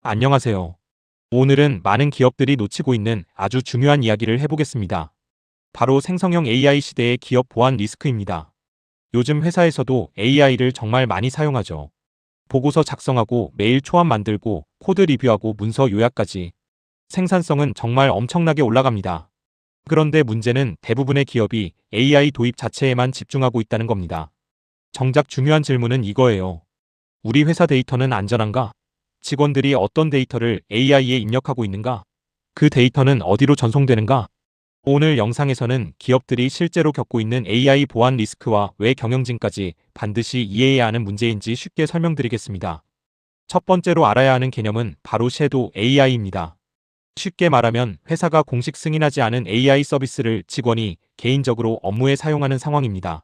안녕하세요. 오늘은 많은 기업들이 놓치고 있는 아주 중요한 이야기를 해보겠습니다. 바로 생성형 AI 시대의 기업 보안 리스크입니다. 요즘 회사에서도 AI를 정말 많이 사용하죠. 보고서 작성하고 메일 초안 만들고 코드 리뷰하고 문서 요약까지. 생산성은 정말 엄청나게 올라갑니다. 그런데 문제는 대부분의 기업이 AI 도입 자체에만 집중하고 있다는 겁니다. 정작 중요한 질문은 이거예요. 우리 회사 데이터는 안전한가? 직원들이 어떤 데이터를 AI에 입력하고 있는가? 그 데이터는 어디로 전송되는가? 오늘 영상에서는 기업들이 실제로 겪고 있는 AI 보안 리스크와 왜 경영진까지 반드시 이해해야 하는 문제인지 쉽게 설명드리겠습니다. 첫 번째로 알아야 하는 개념은 바로 섀도우 AI입니다. 쉽게 말하면 회사가 공식 승인하지 않은 AI 서비스를 직원이 개인적으로 업무에 사용하는 상황입니다.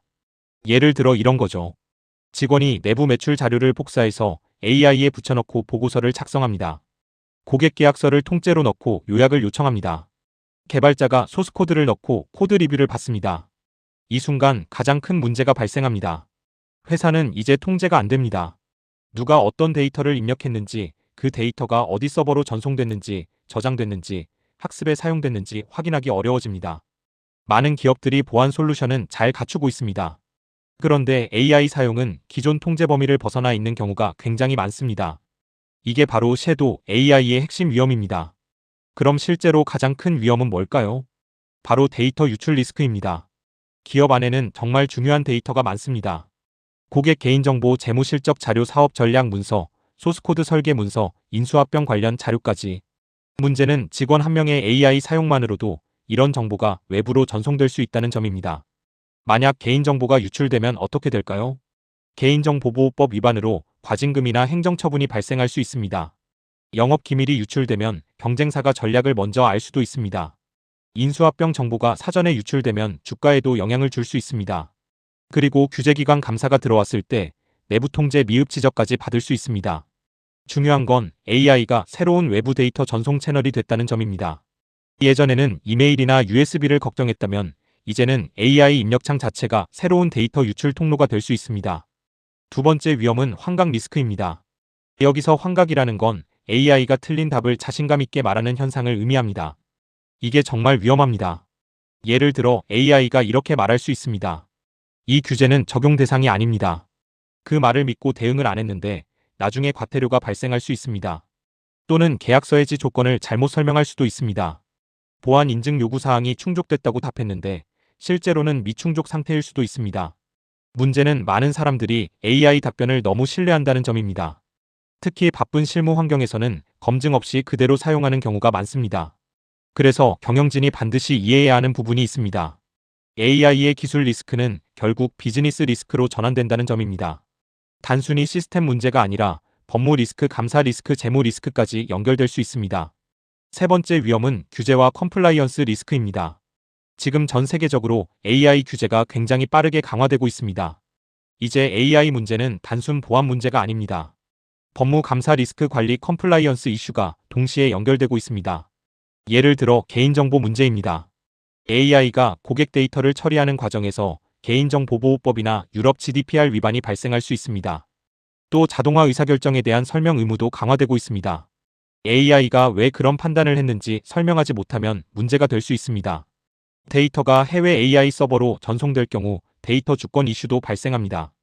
예를 들어 이런 거죠. 직원이 내부 매출 자료를 복사해서 AI에 붙여넣고 보고서를 작성합니다. 고객 계약서를 통째로 넣고 요약을 요청합니다. 개발자가 소스코드를 넣고 코드 리뷰를 받습니다. 이 순간 가장 큰 문제가 발생합니다. 회사는 이제 통제가 안 됩니다. 누가 어떤 데이터를 입력했는지, 그 데이터가 어디 서버로 전송됐는지, 저장됐는지, 학습에 사용됐는지 확인하기 어려워집니다. 많은 기업들이 보안 솔루션은 잘 갖추고 있습니다. 그런데 AI 사용은 기존 통제 범위를 벗어나 있는 경우가 굉장히 많습니다. 이게 바로 섀도우 AI의 핵심 위험입니다. 그럼 실제로 가장 큰 위험은 뭘까요? 바로 데이터 유출 리스크입니다. 기업 안에는 정말 중요한 데이터가 많습니다. 고객 개인정보, 재무실적 자료, 사업 전략 문서, 소스코드 설계 문서, 인수합병 관련 자료까지. 문제는 직원 한 명의 AI 사용만으로도 이런 정보가 외부로 전송될 수 있다는 점입니다. 만약 개인정보가 유출되면 어떻게 될까요? 개인정보보호법 위반으로 과징금이나 행정처분이 발생할 수 있습니다. 영업기밀이 유출되면 경쟁사가 전략을 먼저 알 수도 있습니다. 인수합병 정보가 사전에 유출되면 주가에도 영향을 줄 수 있습니다. 그리고 규제기관 감사가 들어왔을 때 내부 통제 미흡 지적까지 받을 수 있습니다. 중요한 건 AI가 새로운 외부 데이터 전송 채널이 됐다는 점입니다. 예전에는 이메일이나 USB를 걱정했다면 이제는 AI 입력창 자체가 새로운 데이터 유출 통로가 될 수 있습니다. 두 번째 위험은 환각 리스크입니다. 여기서 환각이라는 건 AI가 틀린 답을 자신감 있게 말하는 현상을 의미합니다. 이게 정말 위험합니다. 예를 들어 AI가 이렇게 말할 수 있습니다. 이 규제는 적용 대상이 아닙니다. 그 말을 믿고 대응을 안 했는데 나중에 과태료가 발생할 수 있습니다. 또는 계약서 해지 조건을 잘못 설명할 수도 있습니다. 보안 인증 요구 사항이 충족됐다고 답했는데 실제로는 미충족 상태일 수도 있습니다. 문제는 많은 사람들이 AI 답변을 너무 신뢰한다는 점입니다. 특히 바쁜 실무 환경에서는 검증 없이 그대로 사용하는 경우가 많습니다. 그래서 경영진이 반드시 이해해야 하는 부분이 있습니다. AI의 기술 리스크는 결국 비즈니스 리스크로 전환된다는 점입니다. 단순히 시스템 문제가 아니라 법무 리스크, 감사 리스크, 재무 리스크까지 연결될 수 있습니다. 세 번째 위험은 규제와 컴플라이언스 리스크입니다. 지금 전 세계적으로 AI 규제가 굉장히 빠르게 강화되고 있습니다. 이제 AI 문제는 단순 보안 문제가 아닙니다. 법무 감사 리스크 관리 컴플라이언스 이슈가 동시에 연결되고 있습니다. 예를 들어 개인정보 문제입니다. AI가 고객 데이터를 처리하는 과정에서 개인정보보호법이나 유럽 GDPR 위반이 발생할 수 있습니다. 또 자동화 의사결정에 대한 설명 의무도 강화되고 있습니다. AI가 왜 그런 판단을 했는지 설명하지 못하면 문제가 될 수 있습니다. 데이터가 해외 AI 서버로 전송될 경우 데이터 주권 이슈도 발생합니다.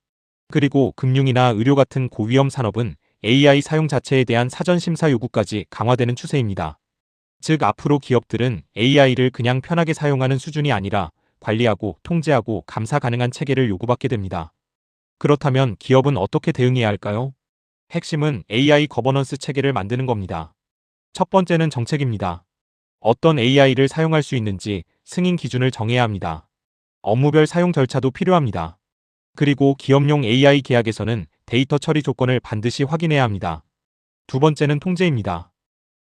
그리고 금융이나 의료 같은 고위험 산업은 AI 사용 자체에 대한 사전 심사 요구까지 강화되는 추세입니다. 즉 앞으로 기업들은 AI를 그냥 편하게 사용하는 수준이 아니라 관리하고 통제하고 감사 가능한 체계를 요구받게 됩니다. 그렇다면 기업은 어떻게 대응해야 할까요? 핵심은 AI 거버넌스 체계를 만드는 겁니다. 첫 번째는 정책입니다. 어떤 AI를 사용할 수 있는지 승인 기준을 정해야 합니다. 업무별 사용 절차도 필요합니다. 그리고 기업용 AI 계약에서는 데이터 처리 조건을 반드시 확인해야 합니다. 두 번째는 통제입니다.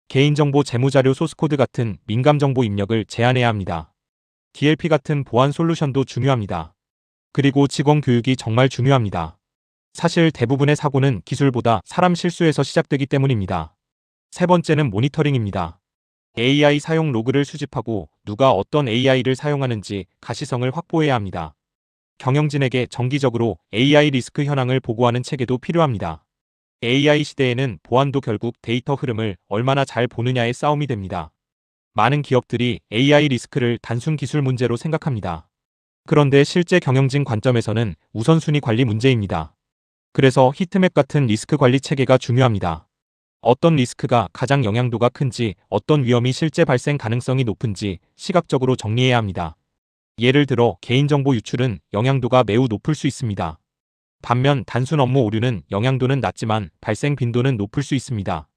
개인정보, 재무자료, 소스코드 같은 민감정보 입력을 제한해야 합니다. DLP 같은 보안 솔루션도 중요합니다. 그리고 직원 교육이 정말 중요합니다. 사실 대부분의 사고는 기술보다 사람 실수에서 시작되기 때문입니다. 세 번째는 모니터링입니다. AI 사용 로그를 수집하고 누가 어떤 AI를 사용하는지 가시성을 확보해야 합니다. 경영진에게 정기적으로 AI 리스크 현황을 보고하는 체계도 필요합니다. AI 시대에는 보안도 결국 데이터 흐름을 얼마나 잘 보느냐의 싸움이 됩니다. 많은 기업들이 AI 리스크를 단순 기술 문제로 생각합니다. 그런데 실제 경영진 관점에서는 우선순위 관리 문제입니다. 그래서 히트맵 같은 리스크 관리 체계가 중요합니다. 어떤 리스크가 가장 영향도가 큰지, 어떤 위험이 실제 발생 가능성이 높은지 시각적으로 정리해야 합니다. 예를 들어 개인정보 유출은 영향도가 매우 높을 수 있습니다. 반면 단순 업무 오류는 영향도는 낮지만 발생 빈도는 높을 수 있습니다.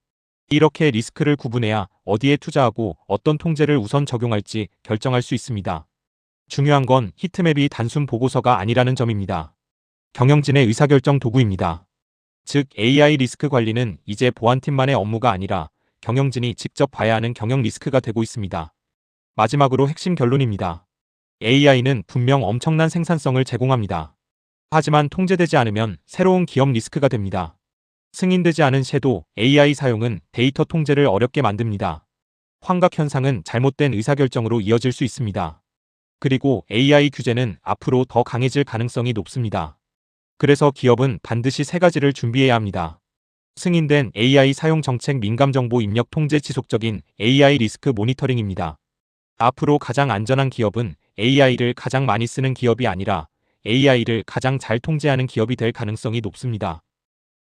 이렇게 리스크를 구분해야 어디에 투자하고 어떤 통제를 우선 적용할지 결정할 수 있습니다. 중요한 건 히트맵이 단순 보고서가 아니라는 점입니다. 경영진의 의사결정 도구입니다. 즉 AI 리스크 관리는 이제 보안팀만의 업무가 아니라 경영진이 직접 봐야 하는 경영 리스크가 되고 있습니다. 마지막으로 핵심 결론입니다. AI는 분명 엄청난 생산성을 제공합니다. 하지만 통제되지 않으면 새로운 기업 리스크가 됩니다. 승인되지 않은 섀도우 AI 사용은 데이터 통제를 어렵게 만듭니다. 환각 현상은 잘못된 의사결정으로 이어질 수 있습니다. 그리고 AI 규제는 앞으로 더 강해질 가능성이 높습니다. 그래서 기업은 반드시 세 가지를 준비해야 합니다. 승인된 AI 사용 정책 민감 정보 입력 통제 지속적인 AI 리스크 모니터링입니다. 앞으로 가장 안전한 기업은 AI를 가장 많이 쓰는 기업이 아니라 AI를 가장 잘 통제하는 기업이 될 가능성이 높습니다.